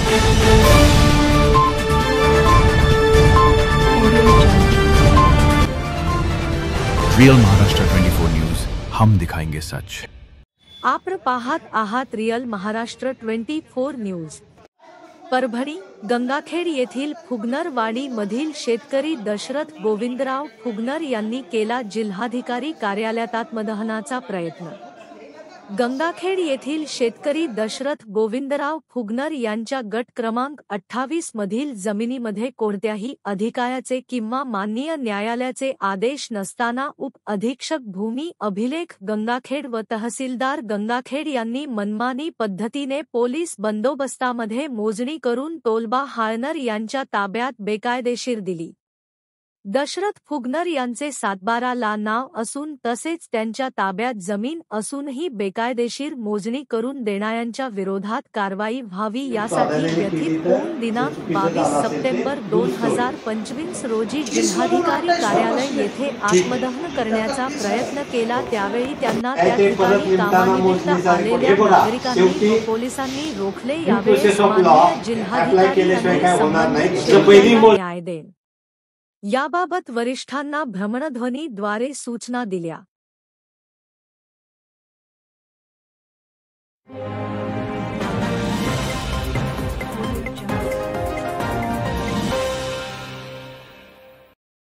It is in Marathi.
रियल महाराष्ट्र 24 न्यूज, हम दिखाएंगे सच। आपण पाहत आहात रियल महाराष्ट्र 24 न्यूज। परभणी गंगाखेड येथील फुगनरवाडी मधील शेतकरी दशरथ गोविंदराव फुगनर यांनी केला जिल्हाधिकारी कार्यालयात आत्मदहनाचा प्रयत्न। गंगाखेड येथील शेतकरी दशरथ गोविंदराव फुगनर यांच्या गट क्रमांक 28 मधील जमिनीमध्ये कोणत्याही अधिकाऱ्याचे किंवा माननीय न्यायालयाचे आदेश नसताना उप अधीक्षक भूमी अभिलेख गंगाखेड व तहसीलदार गंगाखेड यांनी मनमानी पद्धतीने पोलीस बंदोबस्तामध्ये मोजणी करून तोलबा हाळनर यांच्या ताब्यात बेकायदेशीर दिली। दशरथ फुगनर यांचे 7/12 ला नाव असून तसेच त्यांच्या ताब्यात जमीन असूनही बेकायदेशीर मोजणी करून देणाऱ्यांच्या विरोधात कारवाई व्हावी यासाठी व्यथित होऊन दिनांक 22 सप्टेंबर 2025 रोजी जिल्हाधिकारी कार्यालय येथे आत्मदहन करण्याचा प्रयत्न केला। त्यावेळी त्यांना त्या ठिकाणी कामानिमित्त आलेल्या नागरिकांनी व पोलिसांनी रोखले। यावेळी माननीय जिल्हाधिकारी यांनी संबंधित न्याय देन याबाबत वरिष्ठांना भ्रमणध्वनीद्वारे सूचना दिल्या।